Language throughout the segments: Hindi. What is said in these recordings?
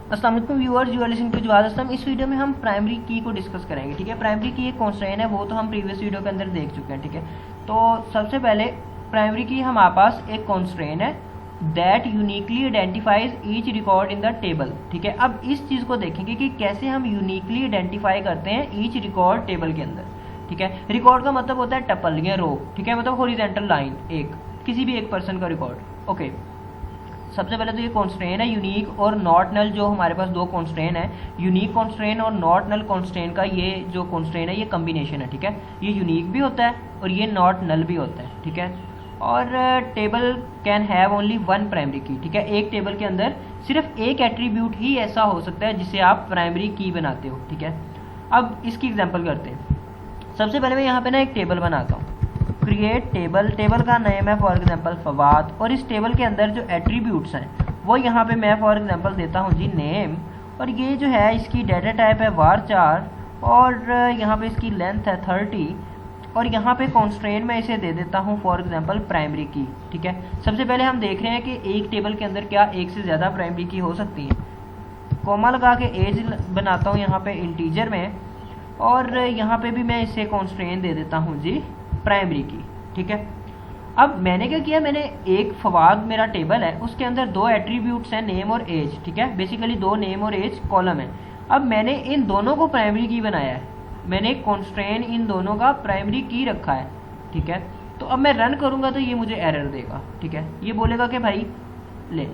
अस्सलाम वालेकुम viewers, you are listening to Jawad Aslam. इस वीडियो में हम प्राइमरी की को डिस्कस करेंगे। ठीक है, प्राइमरी की एक कॉन्स्ट्रेंट है, वो तो हम प्रीवियस वीडियो के अंदर देख चुके हैं। ठीक है, तो सबसे पहले प्राइमरी की हमारे पास एक कॉन्स्ट्रेंट है that uniquely identifies each record in the table. ठीक है, अब इस चीज़ को देखेंगे कि कैसे हम यूनिकली आइडेंटिफाई करते हैं ईच रिकॉर्ड टेबल के अंदर। ठीक है, रिकॉर्ड का मतलब होता है टपल या रो। ठीक है, मतलब हॉरिजॉन्टल लाइन, एक किसी भी एक पर्सन का रिकॉर्ड। ओके, सबसे पहले तो ये कॉन्स्ट्रेंट है यूनिक और नॉट नल। जो हमारे पास दो कॉन्स्ट्रेंट है, यूनिक कॉन्स्ट्रेंट और नॉट नल कॉन्स्ट्रेंट का ये जो कॉन्स्ट्रेंट है ये कम्बिनेशन है। ठीक है, ये यूनिक भी होता है और ये नॉट नल भी होता है। ठीक है, और table can have only one primary की। ठीक है, एक टेबल के अंदर सिर्फ एक एट्रीब्यूट ही ऐसा हो सकता है जिसे आप प्राइमरी की बनाते हो। ठीक है, अब इसकी एग्जांपल करते हैं। सबसे पहले मैं यहाँ पे ना एक टेबल बनाता हूँ, क्रिएट टेबल। टेबल का नेम है फॉर एग्जांपल फवाद, और इस टेबल के अंदर जो एट्रीब्यूट्स हैं वो यहाँ पे मैं फॉर एग्जांपल देता हूँ जी नेम, और ये जो है इसकी डाटा टाइप है var4, और यहाँ पे इसकी लेंथ है 30, और यहाँ पे कॉन्स्ट्रेंट मैं इसे दे देता हूँ फॉर एग्जांपल प्राइमरी की। ठीक है, सबसे पहले हम देख रहे हैं कि एक टेबल के अंदर क्या एक से ज़्यादा प्राइमरी की हो सकती है। कॉमा लगा के एज बनाता हूँ यहाँ पे इंटीजर में, और यहाँ पे भी मैं इसे कॉन्स्ट्रेंट दे देता हूँ जी प्राइमरी की। ठीक है, अब मैंने क्या किया, मैंने एक फवाद मेरा टेबल है, उसके अंदर दो एट्रीब्यूट्स हैं नेम और एज। ठीक है, बेसिकली दो नेम और एज कॉलम है। अब मैंने इन दोनों को प्राइमरी की बनाया है, मैंने कॉन्स्ट्रेंट इन दोनों का प्राइमरी की रखा है। ठीक है, तो अब मैं रन करूंगा तो ये मुझे एरर देगा। ठीक है, ये बोलेगा कि भाई ले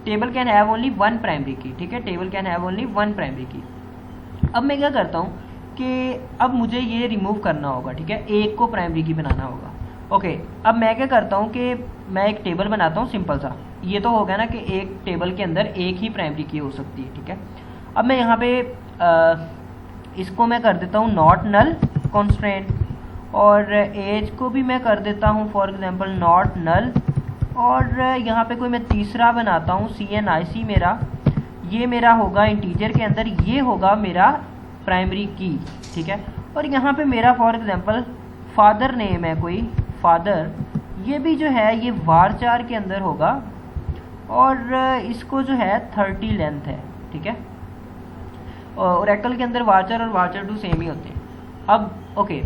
table can have only one primary की। ठीक है, table can have only one primary की। अब मैं क्या करता हूँ कि अब मुझे ये रिमूव करना होगा। ठीक है, एक को प्राइमरी की बनाना होगा। ओके, अब मैं क्या करता हूँ कि मैं एक टेबल बनाता हूँ सिंपल सा। ये तो हो गया ना कि एक टेबल के अंदर एक ही प्राइमरी की हो सकती है। ठीक है, अब मैं यहाँ पे इसको मैं कर देता हूँ नॉट नल कॉन्स्ट्रेंट, और एज को भी मैं कर देता हूँ फॉर एग्जांपल नॉट नल, और यहाँ पे कोई मैं तीसरा बनाता हूँ CNIC मेरा, ये मेरा होगा इंटीजर के अंदर, ये होगा मेरा प्राइमरी की। ठीक है, और यहाँ पे मेरा फॉर एग्जांपल फादर नेम है कोई फादर, ये भी जो है ये var4 के अंदर होगा, और इसको जो है 30 लेंथ है। ठीक है, ओरेकल के अंदर var4 और var2 सेम ही होते हैं। अब ओके,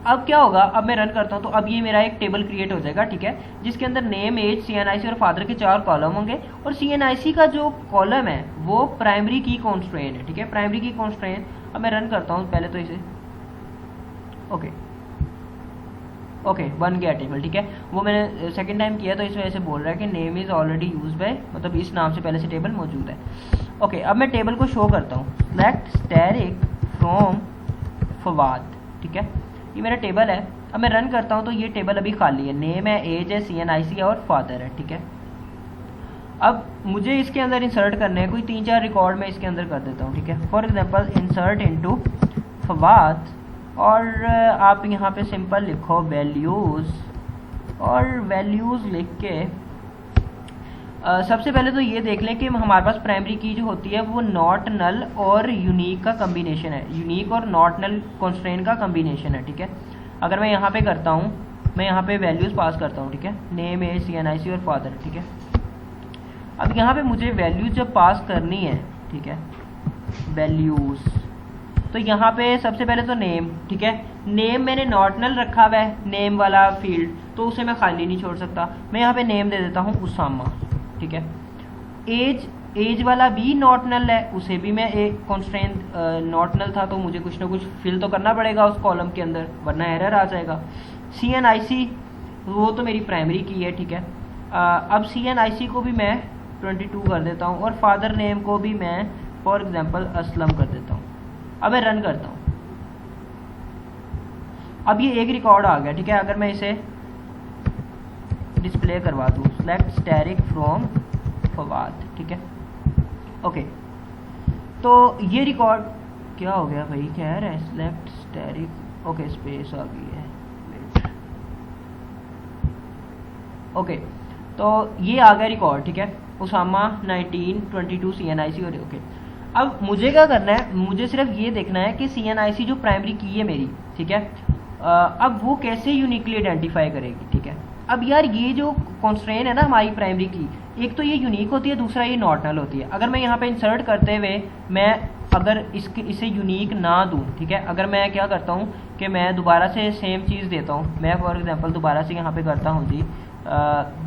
अब क्या होगा, अब मैं रन करता हूँ तो अब ये मेरा एक टेबल क्रिएट हो जाएगा। ठीक है, जिसके अंदर नेम एज CNIC और फादर के 4 कॉलम होंगे, और CNIC का जो कॉलम है वो प्राइमरी की कॉन्स्ट्रेंट है। ठीक है, प्राइमरी की कॉन्स्ट्रेंट। अब मैं रन करता हूँ पहले तो इसे। ओके, बन गया टेबल। ठीक है, वो मैंने सेकंड टाइम किया तो इस वजह से बोल रहा है कि name is already use by, मतलब इस नाम से पहले से टेबल मौजूद है। ओके, अब मैं टेबल को शो करता हूँ, सेलेक्ट स्टैटिक फ्रॉम फवाद। ठीक है, ये मेरा टेबल है। अब मैं रन करता हूँ तो ये टेबल अभी खाली है, नेम है, एज है, CNIC है और फादर है। ठीक है, अब मुझे इसके अंदर इंसर्ट करने हैं कोई 3-4 रिकॉर्ड मैं इसके अंदर कर देता हूँ। ठीक है, for example insert into Fawad, और आप यहाँ पे सिंपल लिखो वैल्यूज़, और वैल्यूज़ लिख के सबसे पहले तो ये देख लें कि हमारे पास प्राइमरी की जो होती है वो नॉट नल और यूनिक का कम्बिनेशन है, यूनिक और नॉट नल कॉन्स्ट्रेंट का कम्बिनेशन है। ठीक है, अगर मैं यहाँ पे करता हूँ, मैं यहाँ पे वैल्यूज़ पास करता हूँ। ठीक है, नेम एज CNIC और फादर। ठीक है, अब यहाँ पे मुझे वैल्यूज जब पास करनी है, ठीक है, वैल्यूज़, तो यहाँ पे सबसे पहले तो नेम। ठीक है, नेम मैंने नॉट नल रखा हुआ है, नेम वाला फील्ड, तो उसे मैं खाली नहीं छोड़ सकता। मैं यहाँ पे नेम दे देता हूँ उसामा। ठीक है, एज वाला भी नॉट नल है, उसे भी मैं एक कॉन्स्ट्रेंट नॉट नल था, तो मुझे कुछ ना कुछ फिल तो करना पड़ेगा उस कॉलम के अंदर, वरना एरर आ जाएगा। CNIC वो तो मेरी प्राइमरी की है। ठीक है, अब CNIC को भी मैं 22 कर देता हूँ, और फादर नेम को भी मैं फॉर एग्जांपल असलम कर देता हूँ। अब मैं रन करता हूँ, अब ये एक रिकॉर्ड आ गया। ठीक है, अगर मैं इसे डिस्प्ले करवा दूँ, सेलेक्ट स्टैटिक फ्रॉम फवाद। ठीक है, ओके, तो ये रिकॉर्ड क्या हो गया भाई, क्या है सेलेक्ट स्टैटिक, ओके स्पेस आ गई है, ओके, तो ये आ गया रिकॉर्ड। ठीक है, उसामा 1922 CNIC और ओके। अब मुझे क्या करना है, मुझे सिर्फ ये देखना है कि CNIC जो प्राइमरी की है मेरी, ठीक है, अब वो कैसे यूनिकली आइडेंटिफाई करेगी। ठीक है, अब यार ये जो कॉन्स्ट्रेंट है ना हमारी प्राइमरी की, एक तो ये यूनिक होती है, दूसरा ये नॉट नल होती है। अगर मैं यहाँ पे इंसर्ट करते हुए मैं अगर इसे यूनिक ना दूँ, ठीक है, अगर मैं क्या करता हूँ कि मैं दोबारा से सेम चीज़ देता हूँ, मैं फॉर एग्जांपल दोबारा से यहाँ पे करता हूँ जी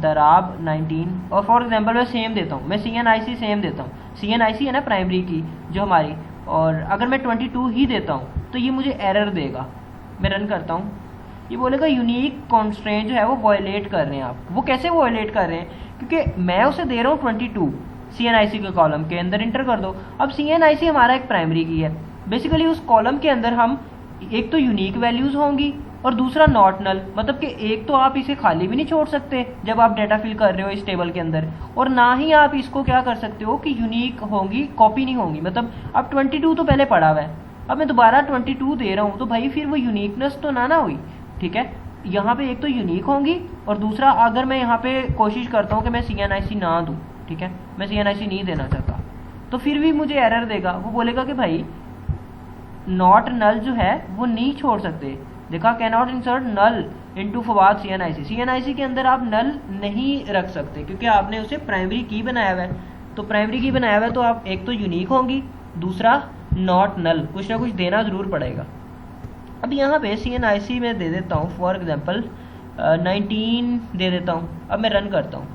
दराब 19 और फॉर एग्जांपल मैं सेम देता हूँ, मैं CNIC सेम देता हूँ, CNIC है ना प्राइमरी की जो हमारी, और अगर मैं 22 ही देता हूँ तो ये मुझे एरर देगा। मैं रन करता हूँ, ये बोलेगा यूनिक कॉन्स्ट्रेंट जो है वो वायलेट कर रहे हैं आप। वो कैसे वायलेट कर रहे हैं, क्योंकि मैं उसे दे रहा हूँ 22 CNIC के कॉलम के अंदर, इंटर कर दो। अब CNIC हमारा एक प्राइमरी की है, बेसिकली उस कॉलम के अंदर हम एक तो यूनिक वैल्यूज़ होंगी और दूसरा नॉट नल, मतलब कि एक तो आप इसे खाली भी नहीं छोड़ सकते जब आप डाटा फिल कर रहे हो इस टेबल के अंदर, और ना ही आप इसको क्या कर सकते हो कि यूनिक होंगी कॉपी नहीं होंगी। मतलब अब 22 तो पहले पड़ा हुआ है, अब मैं दोबारा 22 दे रहा हूँ तो भाई फिर वो यूनिकनेस तो ना हुई, ठीक है। यहाँ पे एक तो यूनिक होंगी और दूसरा अगर मैं यहाँ पे कोशिश करता हूँ कि मैं CNIC ना दूँ, ठीक है, मैं CNIC नहीं देना चाहता, तो फिर भी मुझे एरर देगा। वो बोलेगा कि भाई नॉट नल जो है वो नहीं छोड़ सकते। देखा, can not insert null into Fawad CNIC। CNIC के अंदर आप नल नहीं रख सकते क्योंकि आपने उसे प्राइमरी की बनाया हुआ है। तो प्राइमरी की बनाया हुआ है तो आप एक तो यूनिक होंगी, दूसरा नॉट नल, कुछ ना कुछ देना ज़रूर पड़ेगा। अब यहाँ पे CNIC में दे देता हूँ फॉर एग्जांपल 19 दे देता हूँ। अब मैं रन करता हूँ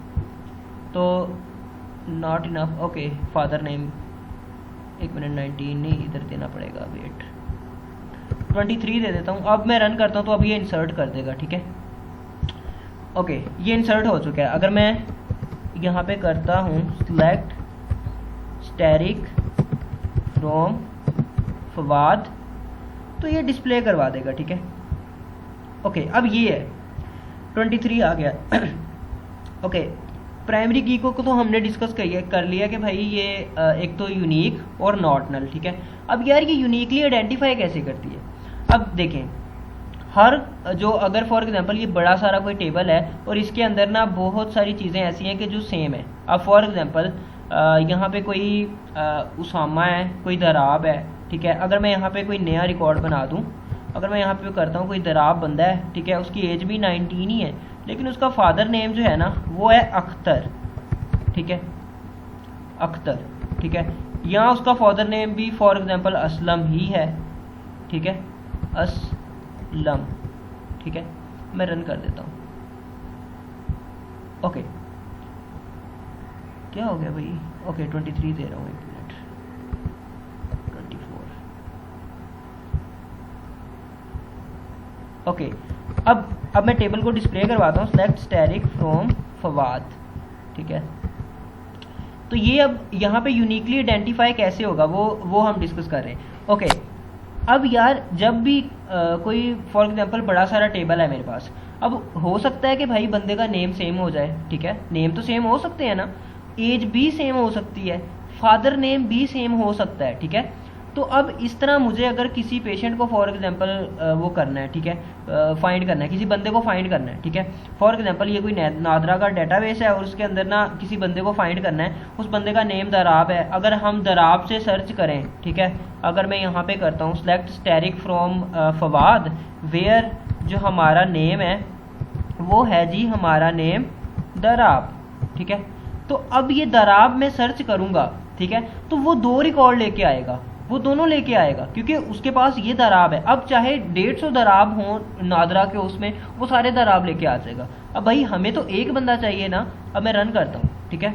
तो not enough, okay, father name, एक मिनट, 19 नहीं इधर देना पड़ेगा, वेट, 23 दे देता हूँ। अब मैं रन करता हूँ तो अब ये इंसर्ट कर देगा, ठीक है, ओके, ये इंसर्ट हो चुका है। अगर मैं यहाँ पे करता हूँ सिलेक्ट स्टैरिक फ्रॉम फवाद तो ये डिस्प्ले करवा देगा, ठीक है, ओके। अब ये है 23 आ गया। ओके, प्राइमरी की को तो हमने डिस्कस कर लिया कि भाई ये एक तो यूनिक और नॉट नल, ठीक है। अब यार ये यूनिकली आइडेंटिफाई कैसे करती है। अब देखें, हर जो अगर फॉर एग्जांपल ये बड़ा सारा कोई टेबल है और इसके अंदर ना बहुत सारी चीज़ें ऐसी हैं कि जो सेम है। अब फॉर एग्जांपल यहाँ पे कोई उसामा है, कोई दराब है, ठीक है। अगर मैं यहाँ पे कोई नया रिकॉर्ड बना दूँ, अगर मैं यहाँ पे करता हूँ कोई दराब बंदा है, ठीक है, उसकी एज भी 19 ही है, लेकिन उसका फादर नेम जो है ना वो है अख्तर, ठीक है, अख्तर, ठीक है। यहाँ उसका फादर नेम भी फॉर एग्जांपल असलम ही है, ठीक है, असलम, ठीक है। मैं रन कर देता हूँ, ओके, क्या हो गया भाई, ओके 23 दे रहा हूँ, एक मिनट, 24, ओके। अब मैं टेबल को डिस्प्ले करवाता हूँ, सेलेक्ट स्टैरिक फ्रॉम फवाद, ठीक है। तो ये अब यहाँ पे यूनिकली आइडेंटिफाई कैसे होगा वो हम डिस्कस कर रहे हैं, ओके। अब यार जब भी कोई फॉर एग्जांपल बड़ा सारा टेबल है मेरे पास, अब हो सकता है कि भाई बंदे का नेम सेम हो जाए, ठीक है, नेम तो सेम हो सकते हैं ना, एज भी सेम हो सकती है, फादर नेम भी सेम हो सकता है, ठीक है। तो अब इस तरह मुझे अगर किसी पेशेंट को फॉर एग्जांपल वो करना है, ठीक है, फाइंड करना है, किसी बंदे को फाइंड करना है, ठीक है। फॉर एग्जांपल ये कोई नादरा का डेटाबेस है और उसके अंदर ना किसी बंदे को फाइंड करना है, उस बंदे का नेम दराब है। अगर हम दराब से सर्च करें, ठीक है, अगर मैं यहाँ पे करता हूँ select asterisk from Fawad, where जो हमारा नेम है वो है जी हमारा नेम दराब, ठीक है। तो अब ये दराब मैं सर्च करूँगा, ठीक है, तो वो 2 रिकॉर्ड लेके आएगा, वो दोनों लेके आएगा क्योंकि उसके पास ये दराब है। अब चाहे 150 दराब हो नादरा के, उसमें वो सारे दराब लेके आ जाएगा। अब भाई हमें तो एक बंदा चाहिए ना। अब मैं रन करता हूँ, ठीक है,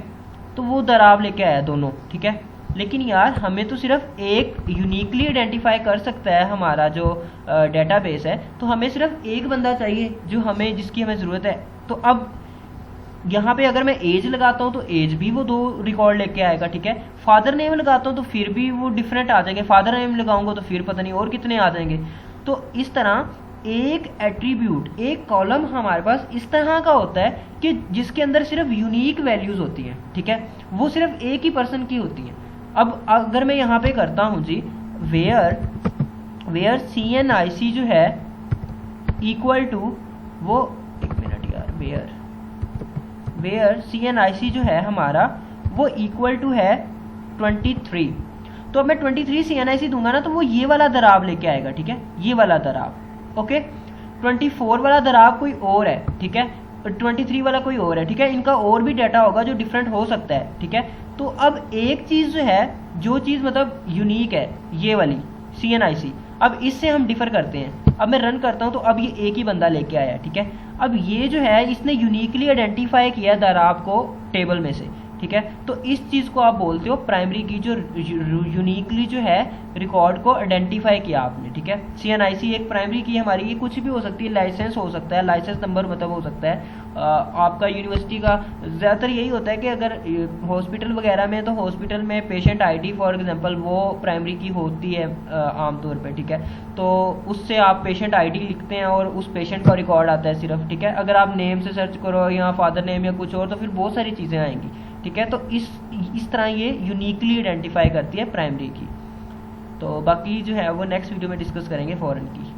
तो वो दराब लेके आया दोनों, ठीक है। लेकिन यार हमें तो सिर्फ एक यूनिकली आइडेंटिफाई कर सकता है हमारा जो डेटाबेस है, तो हमें सिर्फ एक बंदा चाहिए जिसकी हमें ज़रूरत है। तो अब यहाँ पे अगर मैं एज लगाता हूँ तो एज भी वो 2 रिकॉर्ड लेके आएगा, ठीक है। फादर नेम लगाता हूँ तो फिर भी वो डिफरेंट आ जाएंगे, फादर नेम लगाऊंगा तो फिर पता नहीं और कितने आ जाएंगे। तो इस तरह एक एट्रीब्यूट, एक कॉलम हमारे पास इस तरह का होता है कि जिसके अंदर सिर्फ यूनिक वैल्यूज होती हैं, ठीक है, वो सिर्फ एक ही पर्सन की होती हैं। अब अगर मैं यहाँ पे करता हूँ जी वेयर CNIC जो है इक्वल टू वो, एक मिनट यार, वेयर CNIC जो है हमारा वो इक्वल टू है 23। तो अब मैं 23 CNIC दूंगा ना तो वो ये वाला दराब लेके आएगा, ठीक है, ये वाला दराब, ओके। 24 वाला दराब कोई और है, ठीक है, 23 वाला कोई और है, ठीक है। इनका और भी डाटा होगा जो डिफरेंट हो सकता है, ठीक है। तो अब एक चीज़ जो है, जो चीज़ मतलब यूनिक है, ये वाली CNIC, अब इससे हम डिफर करते हैं। अब मैं रन करता हूँ तो अब ये एक ही बंदा लेके आया, ठीक है। अब ये जो है इसने यूनिकली आइडेंटिफाई किया दराब को टेबल में से, ठीक है। तो इस चीज़ को आप बोलते हो प्राइमरी की, जो यूनिकली जो है रिकॉर्ड को आइडेंटिफाई किया आपने, ठीक है। CNIC एक प्राइमरी की हमारी, ये कुछ भी हो सकती है, लाइसेंस हो सकता है, लाइसेंस नंबर मतलब हो सकता है आपका यूनिवर्सिटी का। ज़्यादातर यही होता है कि अगर हॉस्पिटल वगैरह में, तो हॉस्पिटल में पेशेंट ID फॉर एग्जांपल वो प्राइमरी की होती है आमतौर पे, ठीक है। तो उससे आप पेशेंट ID लिखते हैं और उस पेशेंट का रिकॉर्ड आता है सिर्फ, ठीक है। अगर आप नेम से सर्च करो या फादर नेम या कुछ और, तो फिर बहुत सारी चीज़ें आएंगी, ठीक है। तो इस तरह ये यूनिकली आइडेंटिफाई करती है प्राइमरी की। तो बाकी जो है वो नेक्स्ट वीडियो में डिस्कस करेंगे फॉरेन की।